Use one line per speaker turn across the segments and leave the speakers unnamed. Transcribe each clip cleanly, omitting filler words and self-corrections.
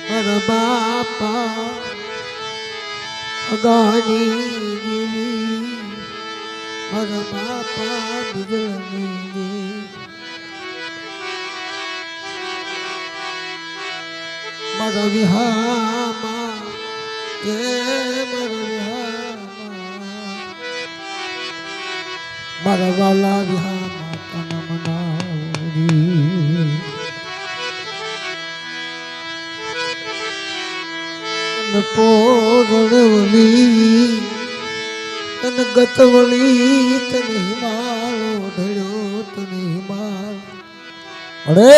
મારા બાપા અગાની ગીરી મારા બાપા બિજલની મારા વિહામાં એ મારા વિહામાં મારા વાલા વિહામાં તન મનાવરી પોરણવલી તન ગતવલી તન હિમાળો ઢળ્યો તન હિમાળ અરે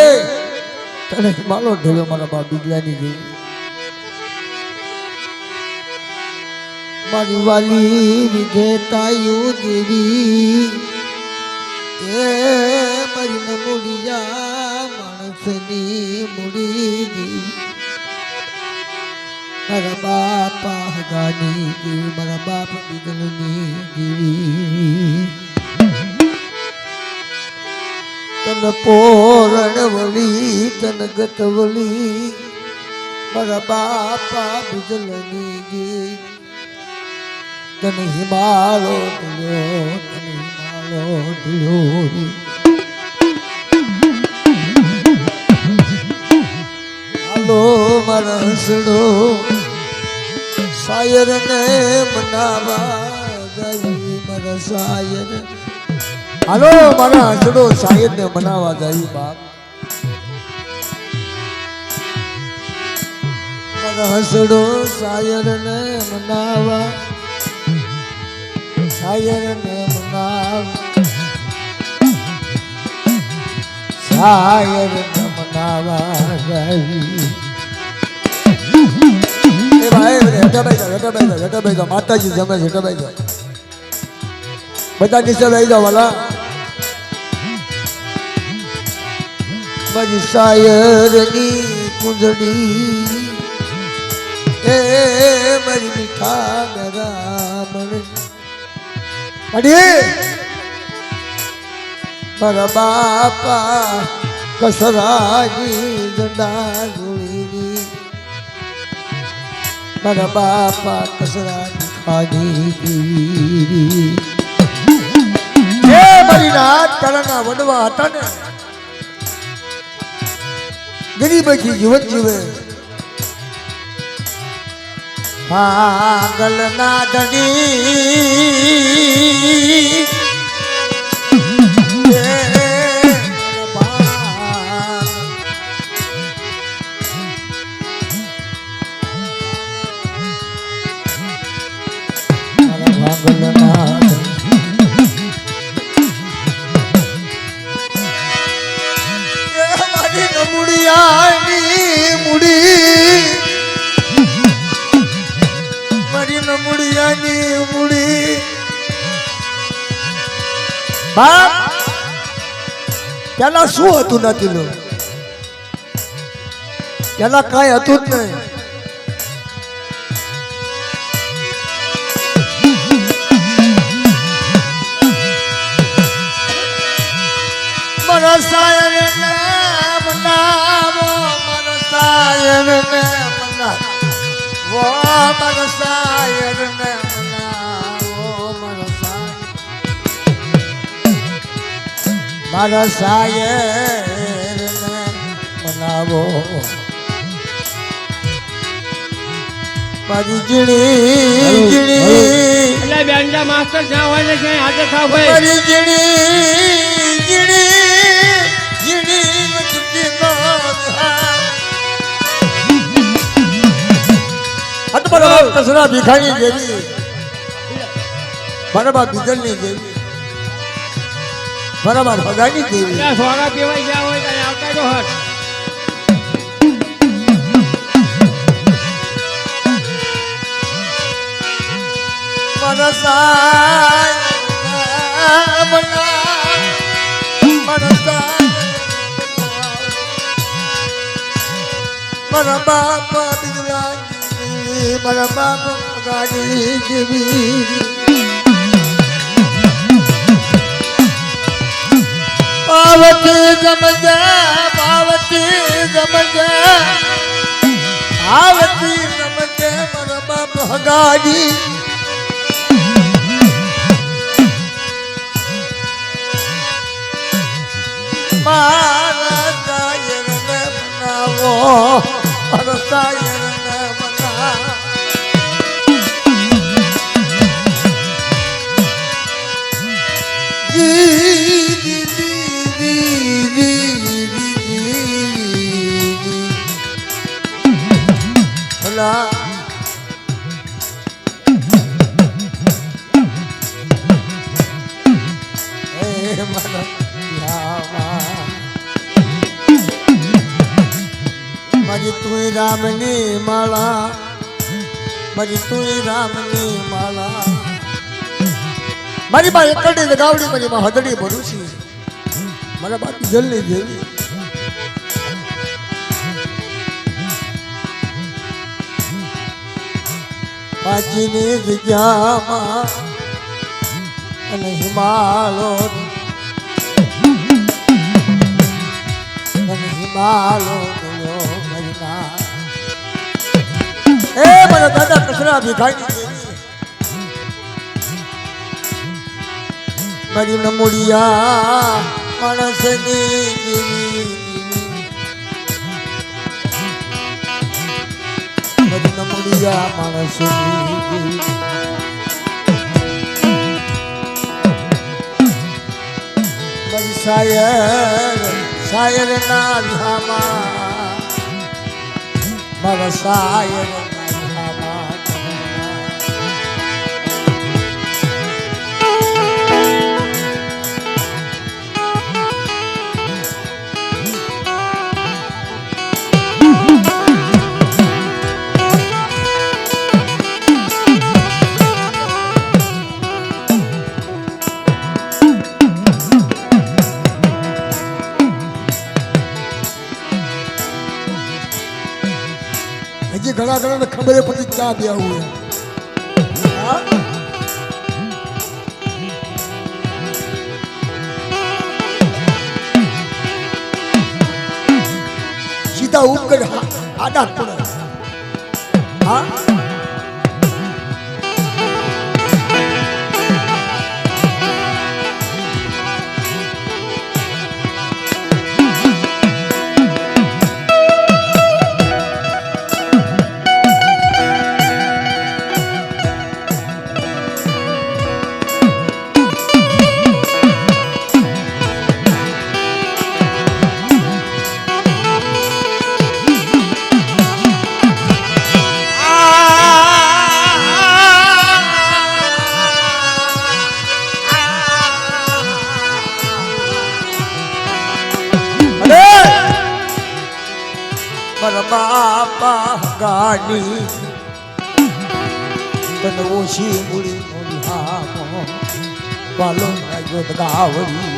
તને હિમાળો ઢળ્યો મારા બા બિજલાની જેવી મારી વાલી વિધેતાયું દેવી એ મારી નમુડિયા માણસની મુડી દેવી મારા બાપા હગાની દેવી મારા બાપ બિજલની દેવી તન પોરણવલી તન ગતવલી મારા બાપા બિજલની દેવી તન હિમાલો ઢળ્યો તન હિમાલો ઢળ્યો હાલો મારા હસડો શાયર ને મનાવા જાય મારા શાયર હાલો મારા હસડો શાયર ને મનાવા જાય બાપ મારા હસડો શાયર ને મનાવા શાયર ને મનાવા શાયર ને મનાવા જાય એ ભાઈ હેઠા બેસા માતાજી જમે છે હેઠા બેસા બધા નીચે લઈ જાઓ વાલા મારી શાયરની કુંજડી એ મારી મીઠા ગરામણ મારા બાપા કસરાની જંડા જોડીની મારા બાપા કસરાની ખાડી એ મારી નાથ કાળાના વડવા હતા ને ગરીબથી જીવન જીવે પાગલ ના ધણી પેલા શું હતું નથી લો પેલા કઈ હતું જ નહીં મારા શાયર ને મનાવો મારા શાયર ને મનાવો મારા શાયર ને મારા શાયર ને મનાવો મારી જીણી જીણી
એટલે બેનજા માસ્ટર જ્યાં હોય ને ક્યાંય હાજર થાવ ભાઈ
મારી જીણી જીણી જીણી મચતી નો આ તો બરાબર કસરા ભીખાની જેવી બરાબર બીજલની જેવી બરાબર ભગાની દેવી
સોના પીવાઈ ગયા હોય કઈ આવતા જો હટ
મારા બાપા બિજલાની મારા બાપા ભગાની દેવી પાવતી જમજા આવતી રમતે મારા બાપ હગાડી મારા સાયરને બનાવો મારા સાયરને બનાવો મારી તું રામની માળા મારી તું રામની માળા મારી માં એકડી લગાવડી મારી માં હદડી ભરૂસી મારા બાકી જલ્દી જેવી પાછીની જગ્યામાં અને હિમાલો અને હિમાલો એ મારા દાદા કચરા ભીખાઈ મારી નમુડિયા માણસની મારી નમુડિયા માણસની મારી શાયર ના ધામા મારા શાયર હજી ઘણા ઘણા ખબર પડી ક્યાં ગયા हुए सीधा ऊपर आधा पड़ा हाँ બાપા ગાડી તને ઓછી મૂડી મૂડી હા વાલો રાજો ગાવડી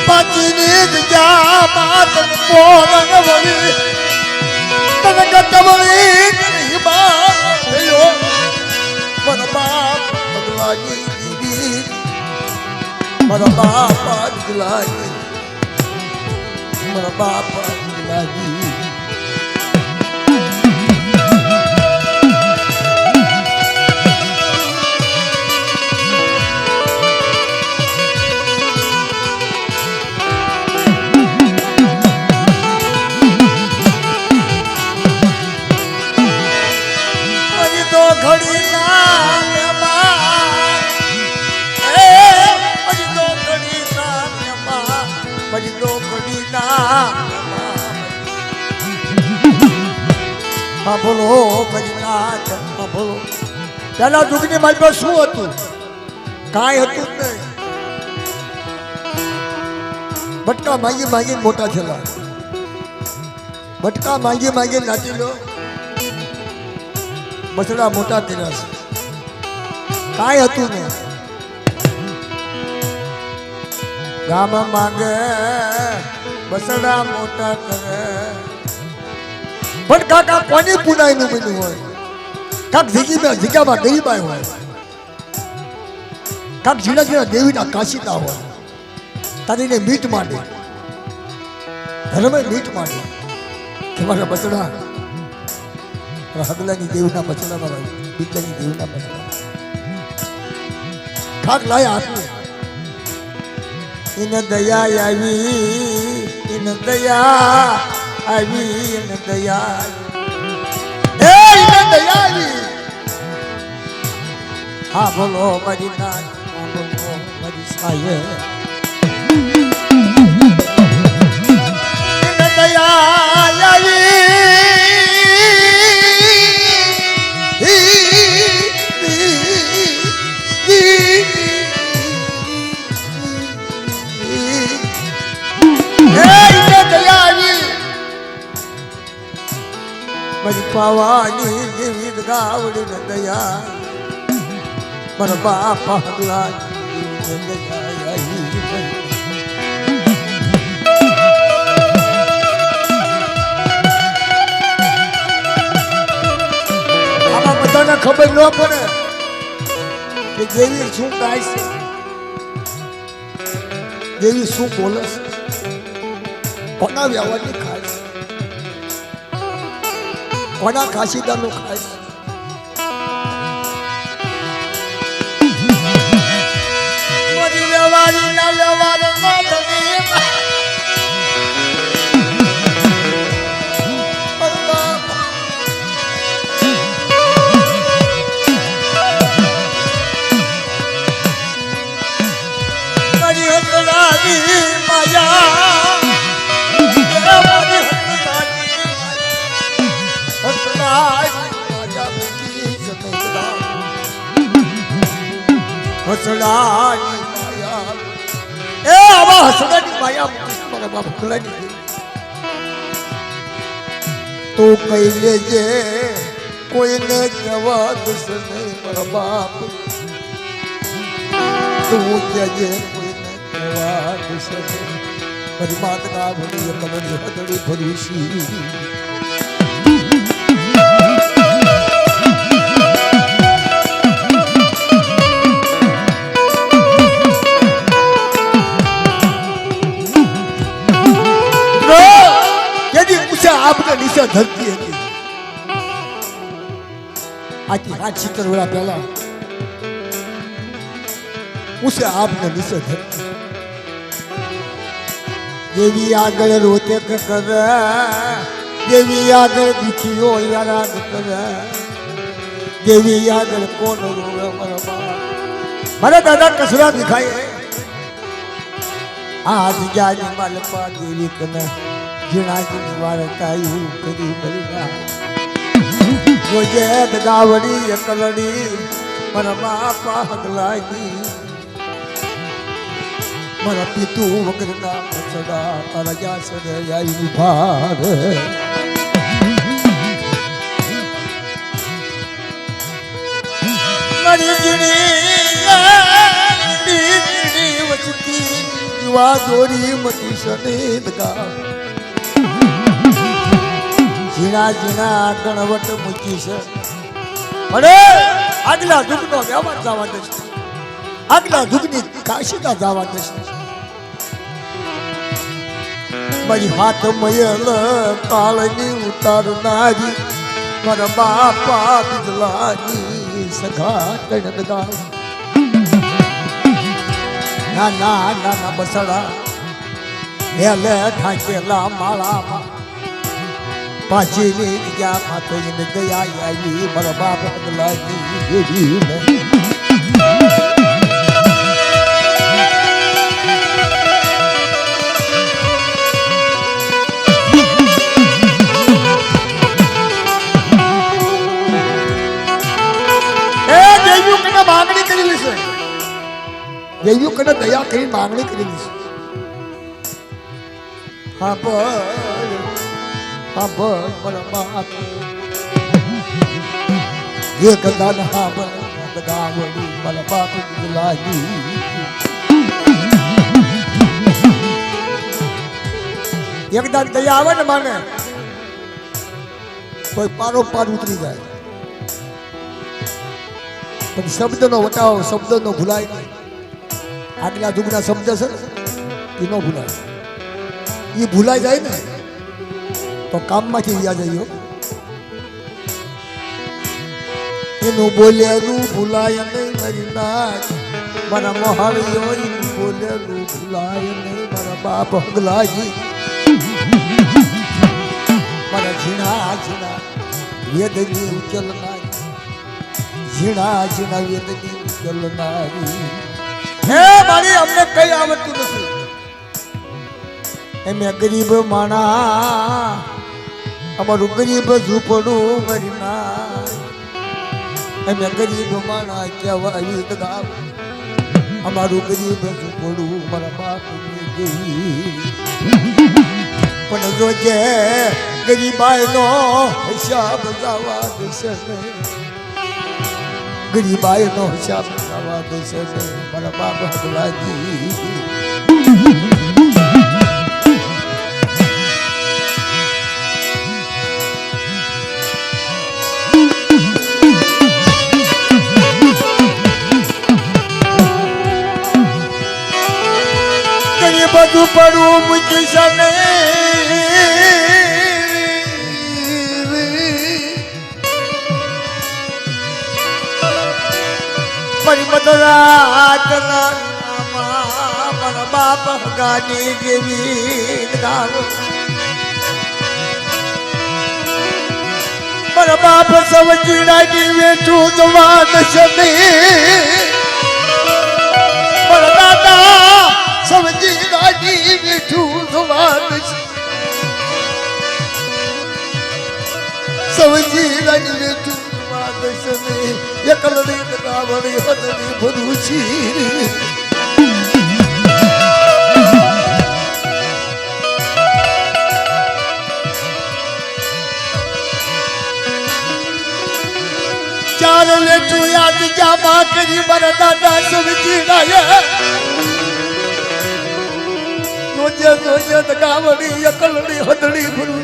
પાચીની જગ્યા માત પોરણ વળી તને ગટવળી નહીં બાયો મારા બાપ ભગવાની દીદી મારા બાપા દીલાજી મારા બાપા લાગી હજી તો ઘડી ના હજી તો ઘડી ના હજી તો ઘડી ના બોલો ભજનાથ બોલો પેલા દુઃખની મારી પાસે શું હતું કાંઈ હતું જ નહીં બટકા માંગી માંગી મોટા થયેલા બટકા માંગી માંગી નાચી લો બસડા મોટા કર્યા છે કાંઈ હતું ને ગામ માંગે બસડા મોટા કરે પણ કાકા કોની પુનાઈ નું બન્યું હોય કાક જગ્યામાં ગરીબાઈ હોય કાક ઝીણા ઝીણા દેવીના કાશીતા હોય તારીને મીટ માંડે ધર્મે મીટ માંડે તમારા બચડા હગલાની દેવના બચડા મારા પિતાની દેવના બચડા ઠાક લાયા આપ્યું ઇન દયા આવી ઇન દયા આવી ઇન દયા એ ઇન દયા આવી હા બોલો મારી નાથ હા બોલો મારી સાય ઇન દયા આવી મારી પાવાની દેવી ગાવડી ને દયા મારા બાપા હગલા આમાં બધાને ખબર ન પડે કે દેવી શું ગાય છે દેવી શું બોલે છે કોના વ્યવહારની ખાય છે કોના ખાસીદાનું ખાય છે મારી વ્યવહારી ના વ્યવહાર હસડાની માયા એ આવા હસડાની માયા મારા બાપ ખુલાની તો કઈ લેજે કોઈને જવા દશે નહીં મારા બાપ તું કહેજે કોઈને જવા દશે નહીં મારી માતના ભણી કલની હદડી ભરી आपने नीचे धरती है आज 8 वर्ष पहला उसे आपने नीचे धरती देवी आगल रोते कर देवी आगल दुखी हो याद कर देवी आगल कौन रोवे मारा दादा कसरा दिखाए आज जानी मालपा देवी कने જીણાજી વારતાયું કરી બલિના જોજે ગાવડી એકલડી મારા બાપા હગલાની મારા પિતુ વગરના સદા તારા જા સદાઈ ભાર મારી જીણી વચતી યુવા દોરી મતી સનેદ ગા જીણા જીણા ગણવટ મૂકી છે અરે આગલા દુઃખનો વ્યવહાર જવા દેશે આગલા દુઃખની કાશીના જવા દેશે મારી હાથ મયલ કાળની ઉતારનારી મારા બાપા બિજલાની સખા કણગા નાના નાના બસડા હેલે ઠાકેલા માળામાં પાછીની ગયા માથે ગયા આવી મારા બાપ બદલાજી દેવી માંગણી કરેલી છે દેવીઓ કને દયા કરી માંગણી કરેલી છે હા પર મારા એક દાન હા બગાવડી મારા બાપ લાગી એક દાન દયા આવે ને માને કોઈ પારો પાર ઉતરી જાય પણ શબ્દનો વટાવો શબ્દનો ભૂલાય નહીં આગલા દુઃખના શબ્દ છે એ ન ભૂલાય એ ભૂલાઈ જાય ને તો કામમાંથી યાદ આવ્યો એનું બોલેલું ભૂલાય નહીં મારી નાચ મારા મોહાળીઓ એનું બોલેલું ભૂલાય નહીં મારા બાપ હગલાજી મારા ઝીણા ઝીણા વેદની ઉચલનારી ઝીણા ઝીણા વેદની ઉચલનારી હે મારી અમને કઈ આવડતું નથી એમે ગરીબ માણા અમારું ગરીબ ઝૂંપડું મારી ના એમે ગરીબ માણા કહેવાય ગામ અમારું ગરીબ ઝૂંપડું મારા બાપની ગઈ પણ જોજે ગરીબાઈનો હિસાબ જવા દેશે નહીં ગરીબાઈનો હિસાબ જવા દેશે નહીં મારા બાપ હગલાજી બધું પડવું મૂકી છે મારી મધરાતના મારા બાપ ગાડી જેવી ગાવો મારા બાપ સમજી નાખી વેઠું જવા દશે મારા દાદા સમજી નાખી વેઠું જવા દશે સમજી નાખી વેઠું જવા દશે એકલડી ગાવડી હદડી બધું છીરી ચાર લેટું યાદ જામા કરી મારા દાદા સમજી ગયા રોજે રોજે ગાવડી એકલડી હદડી ભરું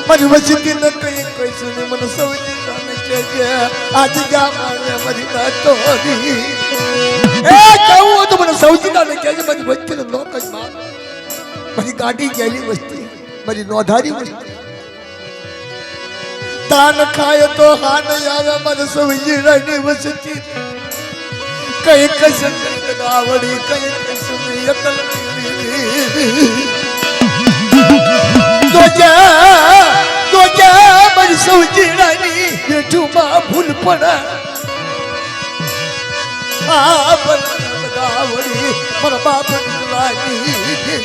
મારી વચતી ન કઈ કઈશું ને મને સમજી જાને કે આજ જામા મારી નાતો એ કહું તો મને સમજી જાને કે મારી વચતી નો કઈ માં મારી ગાડી ગયેલી વસ્તી મારી નોધારી વસ્તી તાન ખાય તો હાન આવે મને સમજી રાની વસતી કઈ કસન ગાવડી કઈ કસન એકલ તો જા મને સમજી રાની બેઠું માં ભૂલ પડા આ બન ગાવડી મારા બાપ લાગી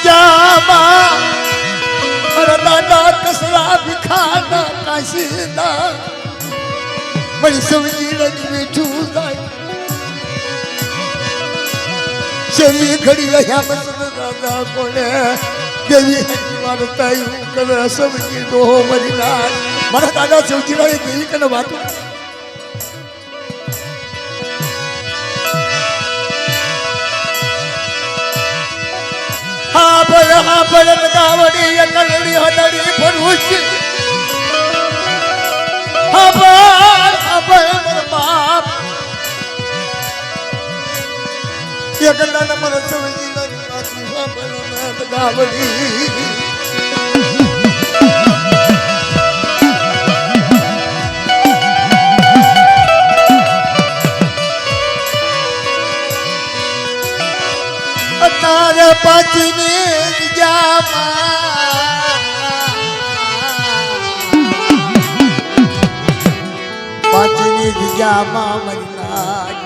જામા મારા દાદા કસરા ભીખાના કાશીના મારી સમજી રંગ મીઠું જાય શેરી ઘડી રહ્યા મસલ દાદા કોને દેવી મારા તાયું કરે સમજી દો મારી નાર મારા દાદા સમજી રહી ગઈ કે વાતો હા ભજન ગાવડી એકલડી હદડી ભરૂચ હા ભજન બાપ એકલા નંબર સમજી નથી હા ભજન ગાવડી તારે પાછની પાછની જગ્યામાં મરી નાખ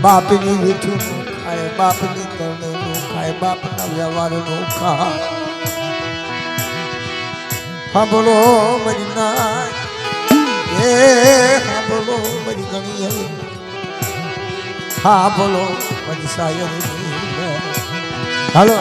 બાપની મીઠું નું ખાય બાપની તરણું ખાય બાપના વ્યવહારનું ખા સાંભળો મરી નાખ એ સાંભળો મરી ગણી સાંભળો મરી સાયરી હાલો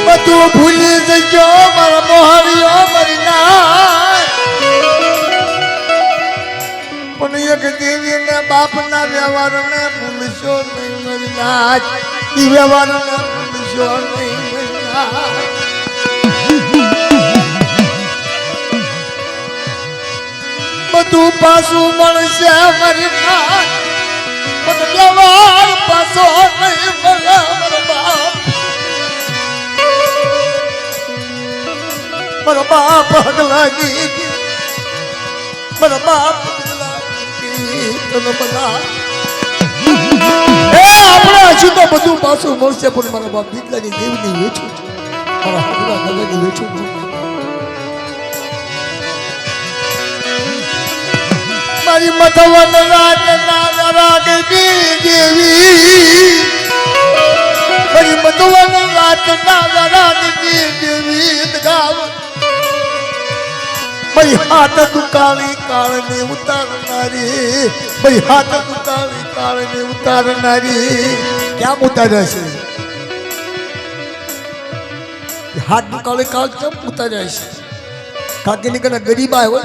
બધું ભૂલી જજો મારા મોહરીઓ મારી બાપના વ્યવહારને ભૂલશો નહીં મારી નાચ ઈ વ્યવહારને ભૂલશો નહીં મારી નાચ બધું પાછું મળશે મારી નાચ પણ વ્યવહાર પાછો નહીં મળે મારો બાપ મારો બાપ હગલાગી મારા બાપ તને બધા એ આપણે હજુ તો બધું પાછું મળશે પણ મારા બાપ દીકરાની દેવની વેચું મારા હગલા નગરની વેચું મારી મથવન રાજ ના રાગની દેવી મારી મથવન રાજ ના રાગની દેવી ગાવ ભાઈ હાથ દુકાળી કાળને ઉતારનારી ભાઈ હાથ દુકાળી કાળને ઉતારનારી ક્યાં ઉતાર્યા છે હાથ દુકાળી કાળ કેમ ઉતાર્યા છે કાકીની કને ગરીબ હોય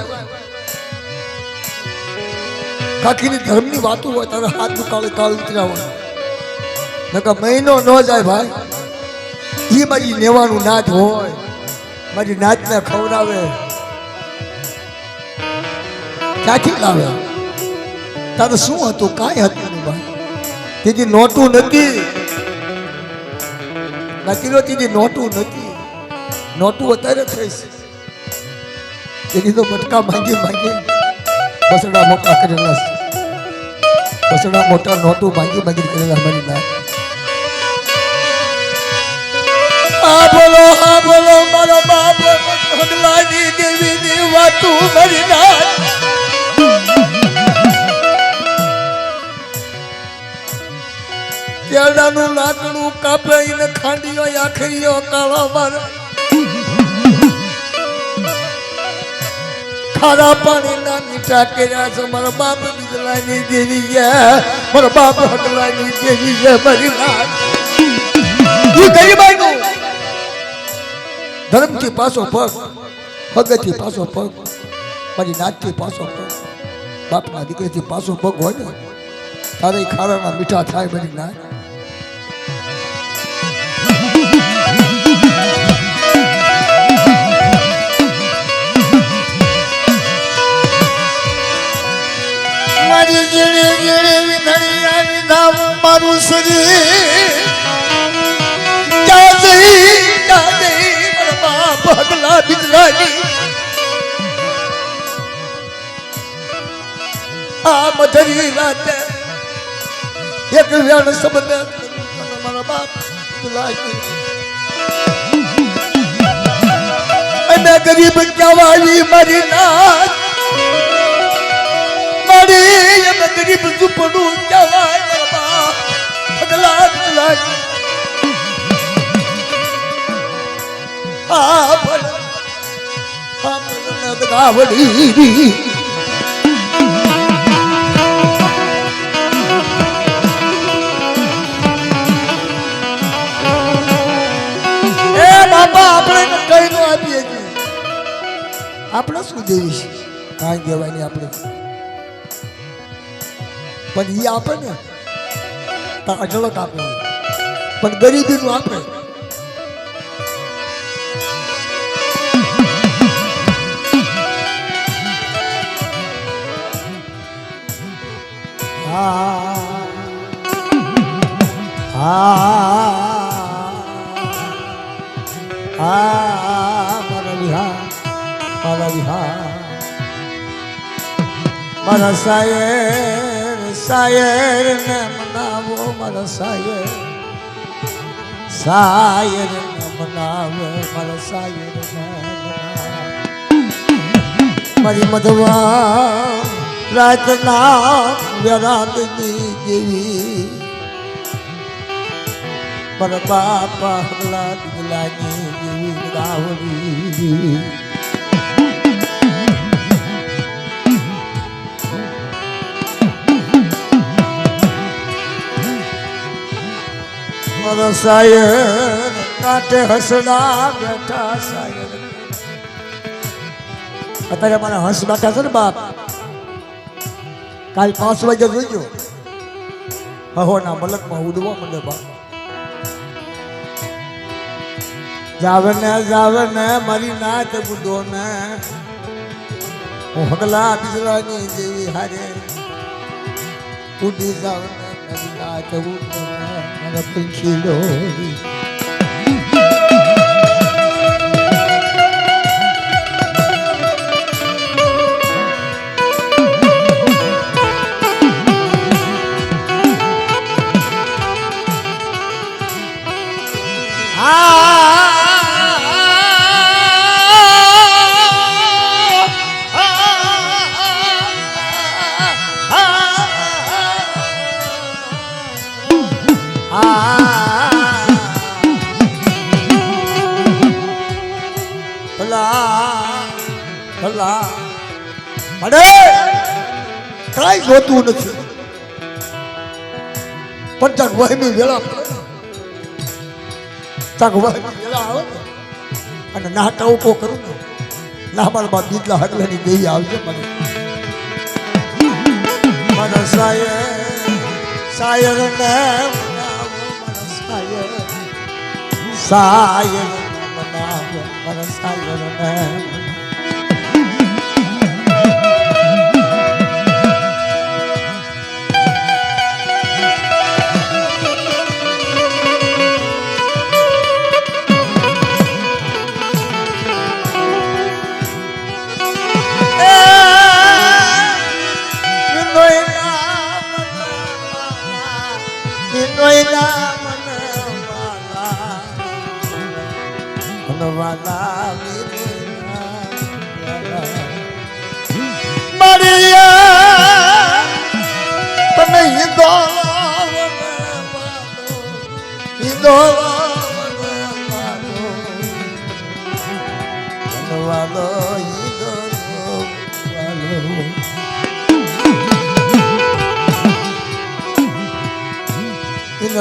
કાકીની ધર્મની વાતો હોય તારે હાથ દુકાળી કાળ ઉતર્યા હોય નકા મહિનો ન જાય ભાઈ એ મારી નેવાનું નાચ હોય મારી નાચને ખવડાવે ક્યાંથી લાવે તારે શું હતું કાંઈ હતું નહીં ભાઈ તેથી નોટું નથી નકીરો તેથી નોટું નથી નોટું અત્યારે થઈશ તેથી તો બટકા માંગી માંગી બસડા મોટા કરેલા બસડા મોટા નોટું માંગી માંગી કરેલા મારી ના હા બોલો મારો બાપ હગલાની દેવીની વાતું મારી ના કેળાનું લાકડું કાપે ને ખાંડીઓ આખરીઓ કાળા મારે ખારા પાણીના મીઠા કર્યા છે મારા બાપ બીજલાની દેવી છે મારા બાપ હકલાની દેવી છે મારી નાથ ગરીબાઈનું ધર્મથી પાછો પગ ભગતથી પાછો પગ મારી નાથથી પાછો પગ બાપના દીકરીથી પાછો પગ હોય ને તારે ખારાના મીઠા થાય મારી નાથ મારી જીણે જીણે વિધણિયા વિધામ મારું શરીર ક્યાં જઈ મારા બાપ હગલા બીજલાની આ મધરી રાતે એક વેણ શબ્દ મારા બાપ બીજલાની અને ગરીબ કહેવાય મારી નાથ ગરીબ ઝૂંપડું કહેવાય મારા બાપ હગલા બીજલાની આ ભલે ગાવડી બાપા આપણે કઈ નો આપીએ છીએ આપણે શું દેવી છે કાંઈ દેવાય નહીં આપણે પણ એ આપે ને તો અઢળક આપે પણ ગરીબીનું આપે મારા શાયર શાયર ને મનાવો મારા શાયર શાયર ને મનાવો મારા શાયર ને મારી મધવા રાતના વ્યરાદની જેવી મારા બાપા હગલા દીકલાની જેવી ગાવડી મારા શાયર કાંઠે હસડા બેઠા શાયર અત્યારે મારા હંસ બેઠા છે ને બાપ કાલ 5 વાગે જોઈજો હહોના મલકમાં ઉડવા મને બા જાવે ને મારી નાચ બુડો ને હું હગલા બિજરાની જેવી હારે ઉડી જાવ ને મારી નાચ બુડો ને મારા પંખી ડોરી કઈ જોતું નથી પણ ચાક વહેમી વેળા ચાક વહેમી વેળા આવે અને નાટા ઉભો કરું ને લાંબાળમાં બીજલા હગલાની દેવી આવજે મને મારા સાયર ને સાયર બનાવો મારા સાયર ને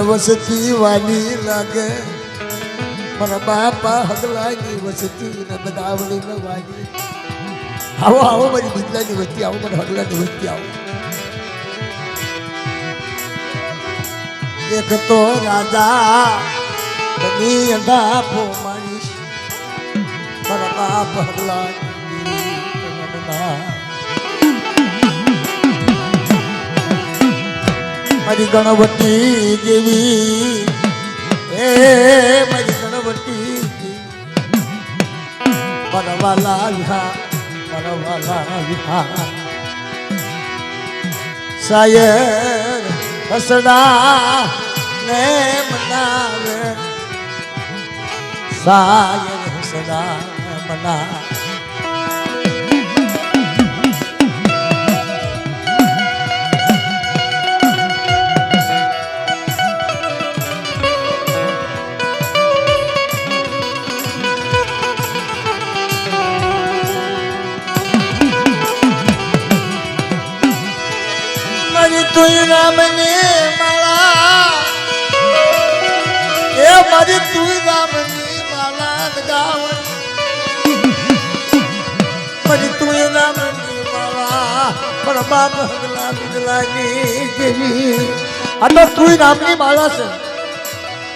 વસતી વાલી લાગે મારા બાપા હગલાની વસતી ને બદાવડી ને વાલી આવો આવો મારી બિદલાની વસ્તી આવો મારા હગલાની વસ્તી આવો એક તો રાજા બની અંધાપો મારીશ મારા બાપ હગલાની મારી ગણવતી દેવી એ મારી ગણવતી પરવાલા વિહા સાયર હસડા ને મનાવે સાયર હસડા મના તુઈ રામની માળા એ મારી તુઈ રામની માળા ગાવણ મારી તુઈ રામની માળા પર બાપ હગલા બિદલાની જેવી આ તો તુઈ રામની માળા છે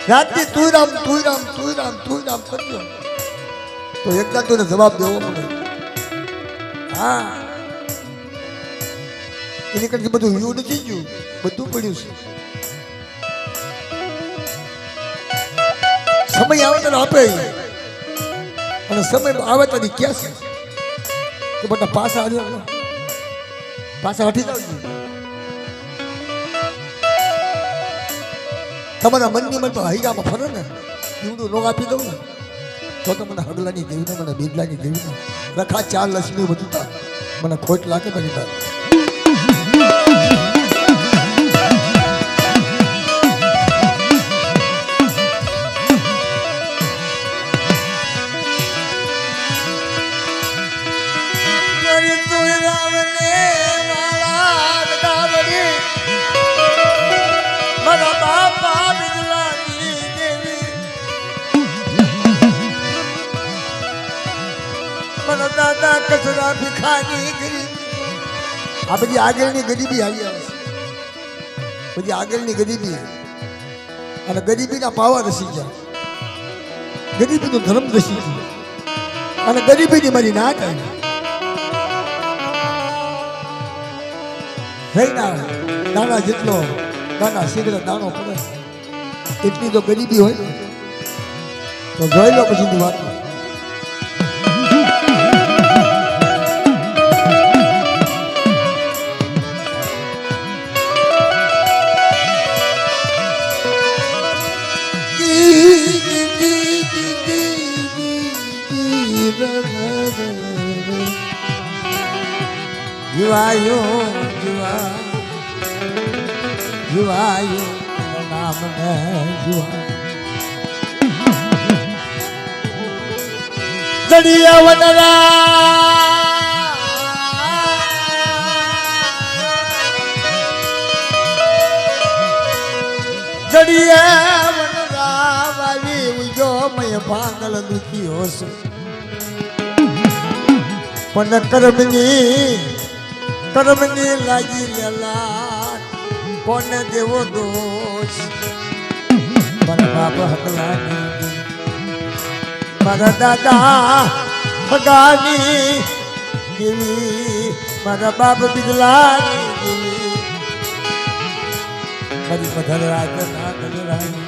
રાતથી તુઈ રામ કરજો તો એકદમ તુને જવાબ દેવો પડે હા એની કરતા બધું યુ નથી ગયું બધું પડ્યું છે સમય આવે તો આપે અને સમય આવે તો ક્યાં છે કે બધા પાછા હટી જાવ તમારા મનની મન તો હૈરામાં ફરે ને એવડું લોક આપી દઉં ને તો મને હગલાની દેવીને મને બીજલાની દેવીને રખા 4 લક્ષ્મી બધું મને ખોટ લાગે બની તા દાદા કચરા ભિખારી ગરીબ આ બધી આગળની ગરીબી આવી આવે છે બધી આગળની ગરીબી અને ગરીબીના પાવા રસી ગયા ગરીબીનો ધર્મ રસી ગયો અને ગરીબીની મારી નાક આવી દાણા જેટલો દાણા શીઘ્ર દાણો પડે એટલી તો ગરીબી હોય તો જોઈ લો પછીની વાત જીવાયો જીવાયો નામ ને જીવા દરિયા વનરા દરિયા વનરા વાવી ઉજો મય ભાંગલ દુખી હોશે પણ કર્મની લાગી લેલા કોને દેવો દોષ મારા બાપ હકલાની મારા દાદા હગાની દેવી મારા બાપ બિજલાની દેવી મારી મધર રાત ના કજરાની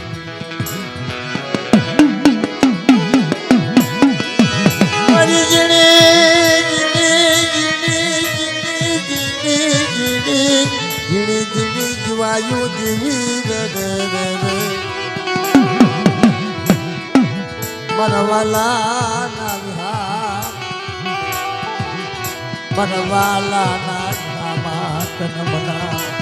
મારી જીણી જીવાયુ દેવી મરવાલા ના વિહાર મરવાલા ના ધામા કનમના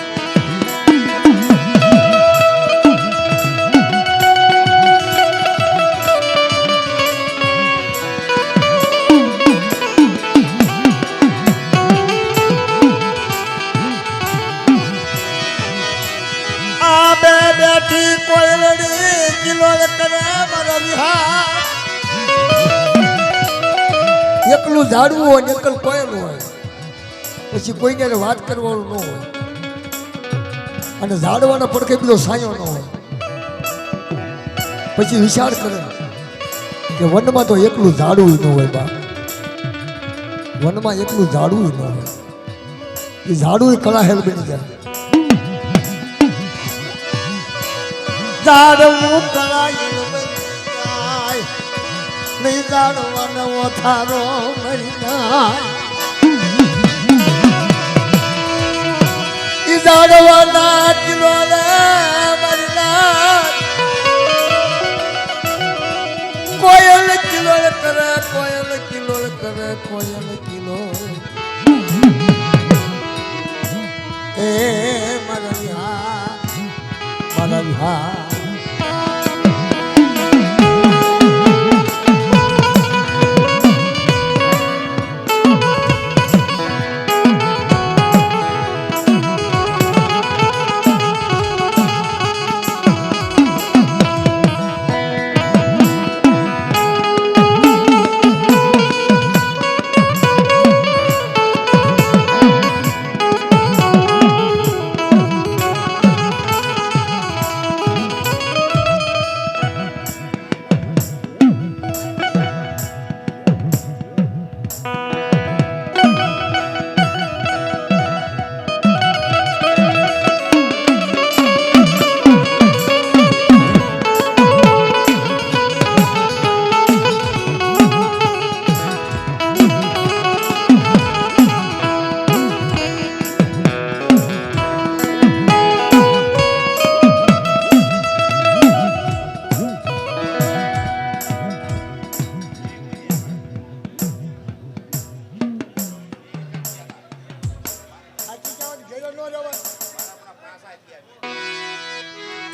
બેઠી કોયલડી કિલો કરે મારા વિહાર એકલું ઝાડવું હોય ને એકલ કોયલું હોય પછી કોઈને વાત કરવાનું ન હોય અને ઝાડવાના પડખે બીજો સાયો ન હોય પછી વિચાર કરે કે વનમાં તો એકલું ઝાડવું ન હોય બા વનમાં એકલું ઝાડવું ન હોય એ ઝાડવું કળાહેલ બની જાય ઝાડવું કળાહેલ બની જાય નહીં ઝાડવાનો થારો મરી જાય ઈ ઝાડવાના કિલો મરી જાય કોયલ કિલો કરે કોયલ કિલો કરે કોયલ કિલો એ મારા વિહાર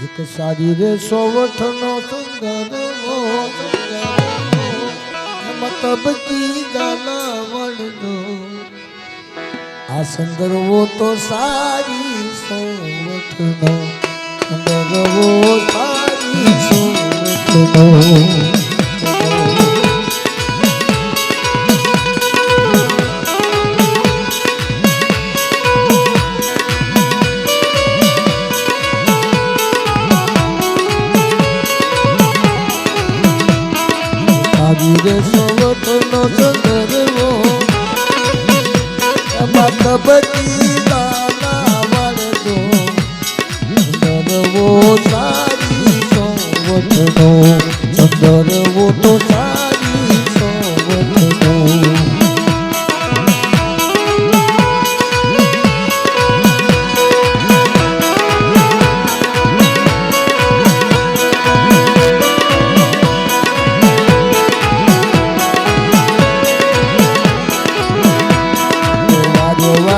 એક સારી રે સોવઠનો સુંદર મતબકી ગાલાવણનો આ સંદર્ભો તો સારી સોવઠનો સંદર્ભો સારી સોવઠનો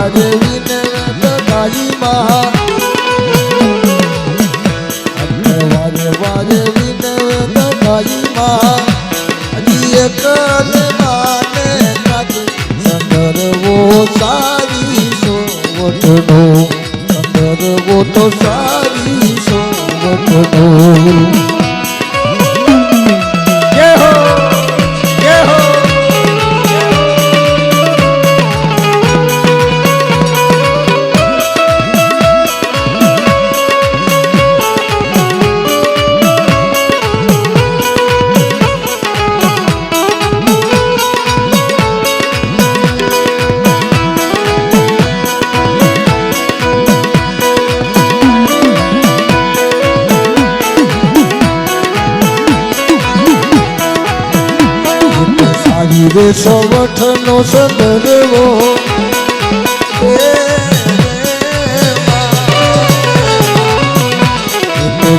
વારે વિનવ ગાઈ માં વારે વારે વિનવ ગાઈ માં હજી એકલ માને કાઢી સંદરવો સારી સોવટનો સંદરવો તો સારી સોવટનો જય હો જય હો રે સોવઠનો સંદરવો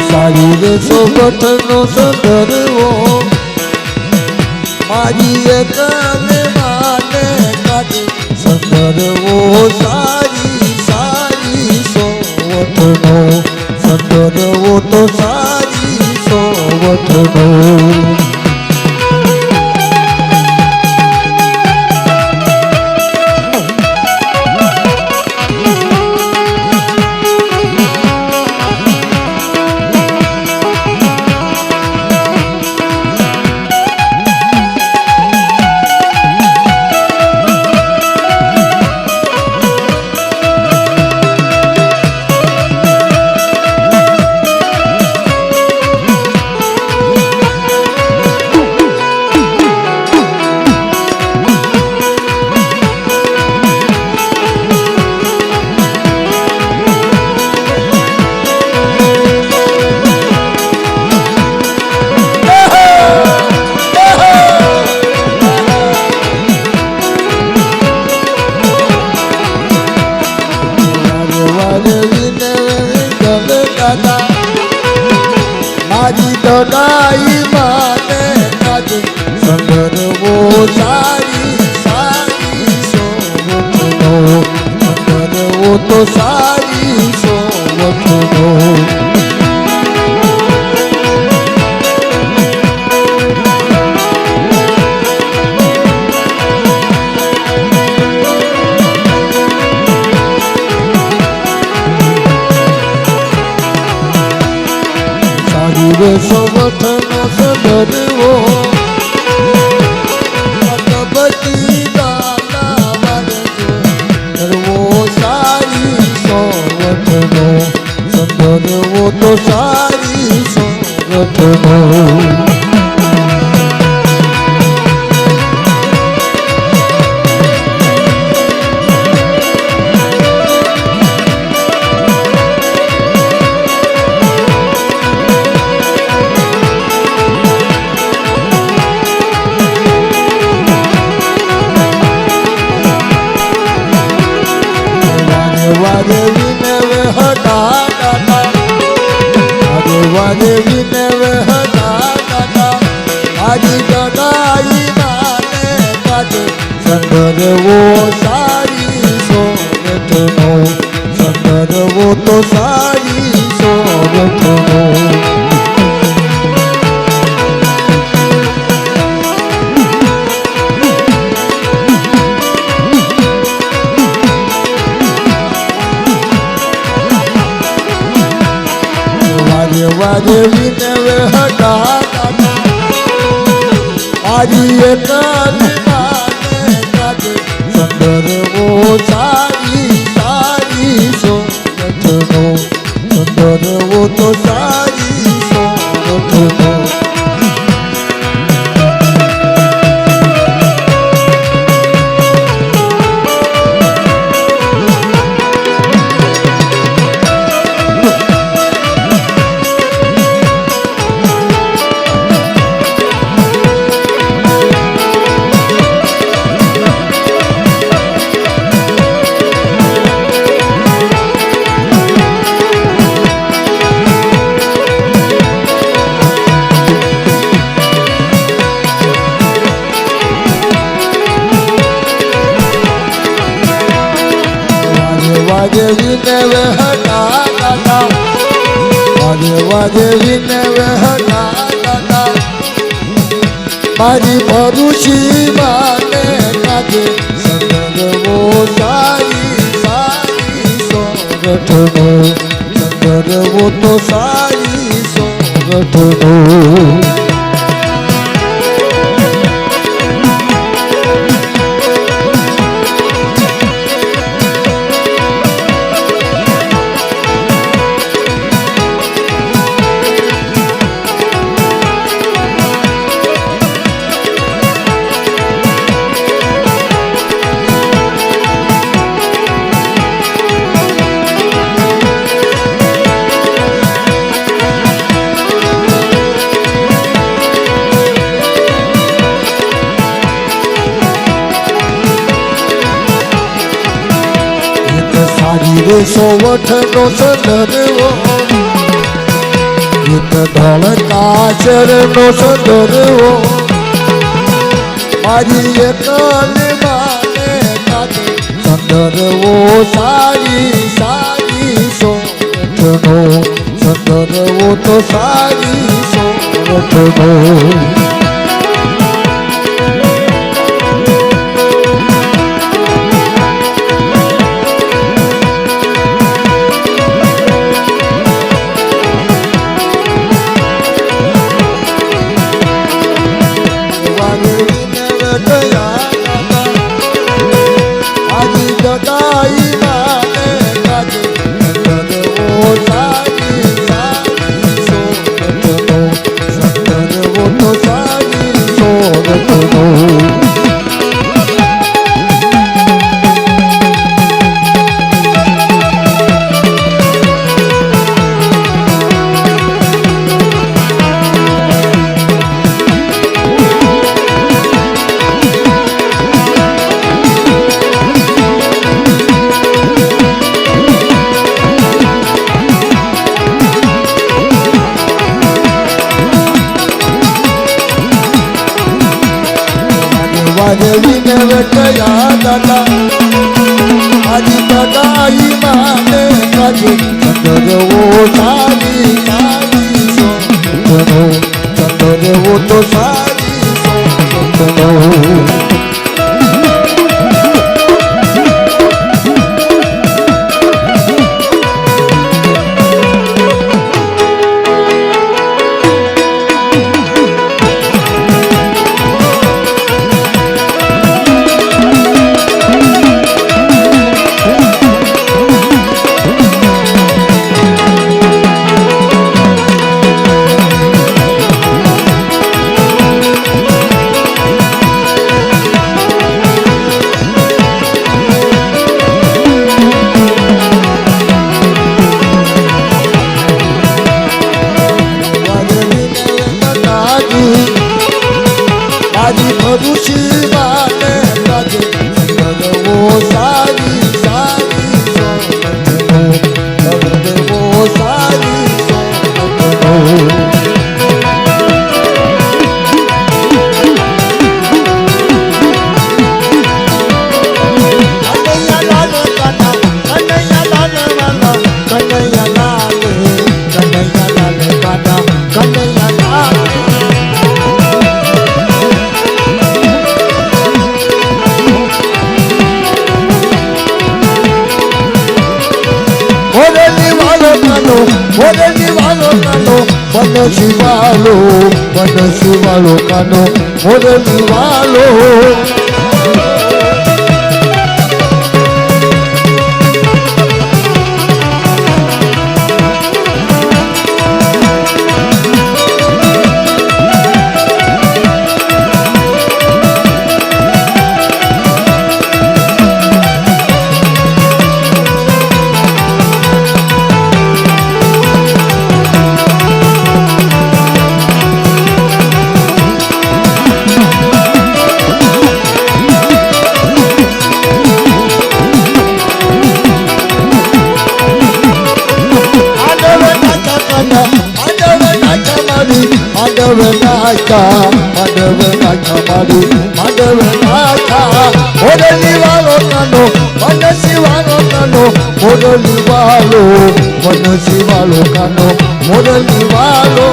સારી રે સોવઠનો સંદરવો મારી એકને માને કાઢી સંદરવો સારી સારી સોવઠનો સંદરવો તો સારી સોવઠનો મારી દડાઈ માને કાઢે સંદરવો સારી સારી સોવઠનો સંદરવો તો સારી સોવઠનો રે સોવઠનો સંદરવો બધી દાના વારવો સારી સોવઠનો સંદરવો તો સારી સોવઠનો વારે વિનવ હટા દાદા વારે વિનવ હટા દાદા મારી દડાઈ માને કાઢે સંદરવો સારી સોવઠનો સંદરવો તો સારી સોવઠનો વારે વિનવ હટા દાદા મારી એકલ માને કાઢે સંદરવો સારી સારી સોવઠનો સંદરવો તો સારી સોવઠનો વાજવીને વહેલા દાદા મારે વાજવીને વહેલા દાદા મારી ભરૂચી માને કાજે સંગરવો સારી સારી સોરઠનો સંગરવો તો સારી સોરઠનો સોવઠનો સંદરવો ગીત ધોળકા ચરણનો સંદરવો મારી એકલી માને કાજે સંદરવો સારી સારી સોવઠનો સંદરવો તો સારી સોવઠનો વાજવીને વટયા દાદા આજી દાદાઈ માને કાજે સંદરવો સારી સારી સોરઠનો સંદરવો તો સારી સોરઠનો મારી ભરૂચી માને કાજે સંગરવો સારી સારી સોરઠનો સંગરવો સારી સોરઠનો बनसीवालो कानो मुरली वालो माधव नाथा मारी माधव नाथा मुरली वालो कानो बनसी वालो कानो મોરલી વાલો વનસી વાલો કાનો મોરલી વાલો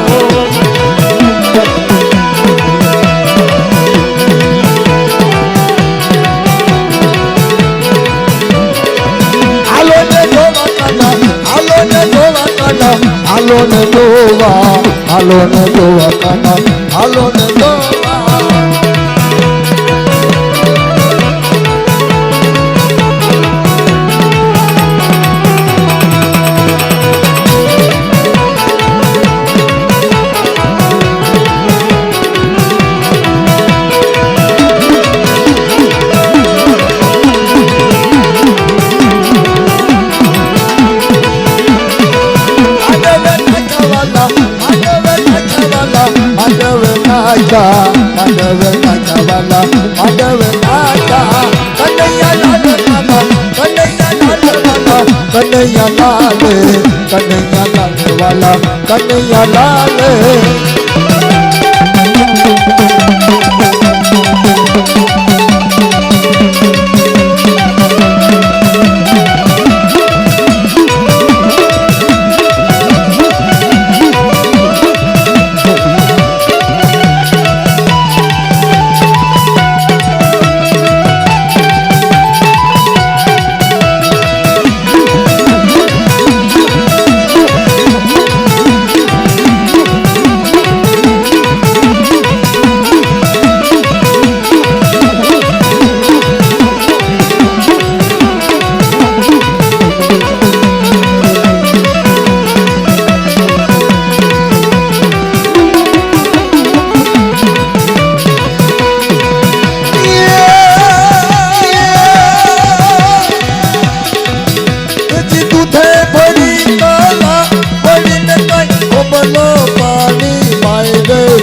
હાલો ને જોવા કાના હાલો ને જોવા કાના હાલો ને જોવા હાલો ને જોવા કાના હાલો ને જોવા માધવ નાચાવાલા માધવ નાચા કનૈયા લાલ કાના કનૈયા લાલ કાના કનૈયા લાલ વાલા કનૈયા લાલ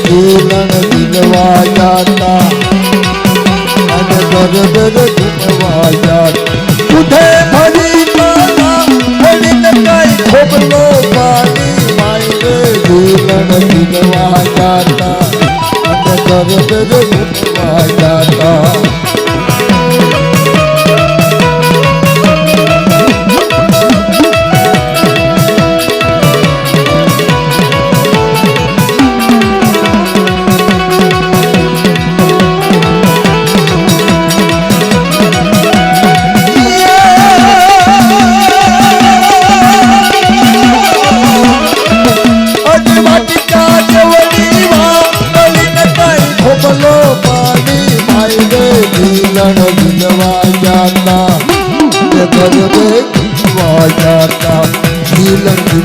झूलन दिलवा जाता અને ગરગર દિલવા જાતા तुझे भरी माला पड़ीने कई खोबलो पानी मायरे झूलन दिलवा जाता અને ગરગર દિલવા જાતા दिलवा जाता दिलवा जाता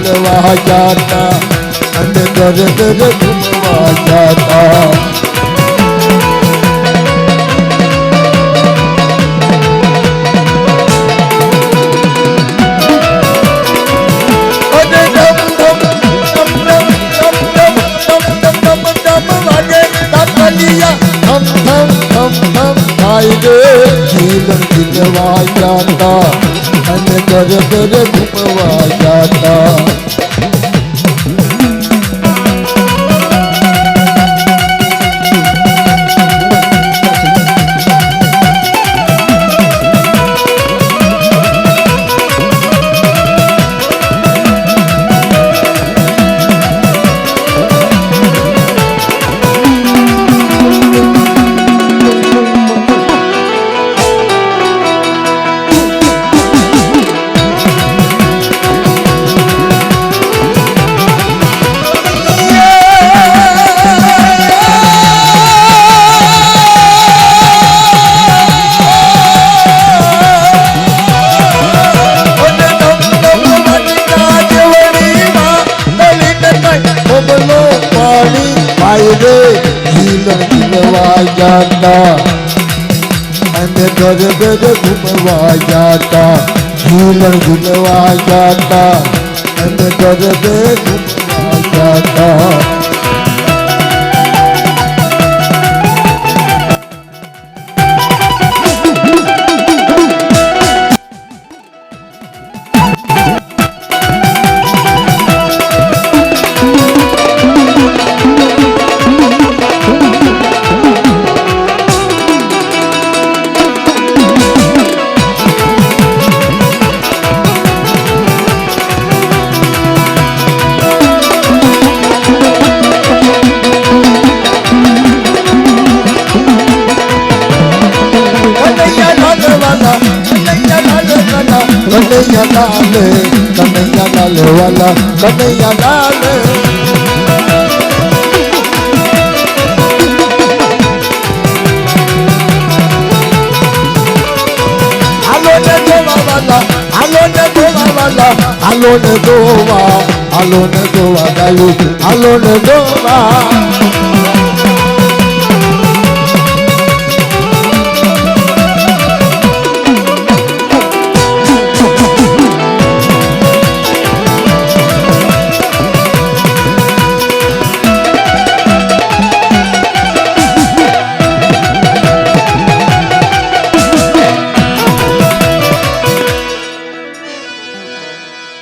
दिलवा जाता અને ગરગર દિલવા જાતા झूलन दिलवा जाता અને ગરગર ઘૂમવા જાતા दिलवा जाता અને ગરગર ઘૂમવા જાતા ઝૂલણ ઝૂલવા જાતા અને ગરગર ઘૂમવા જાતા કનૈયા લાલ વાલા કનૈયા લાલ હાલો ને જોવા વાલા હાલો ને જોવા વાલા હાલો ને જોવા ગાયું હાલો ને જોવા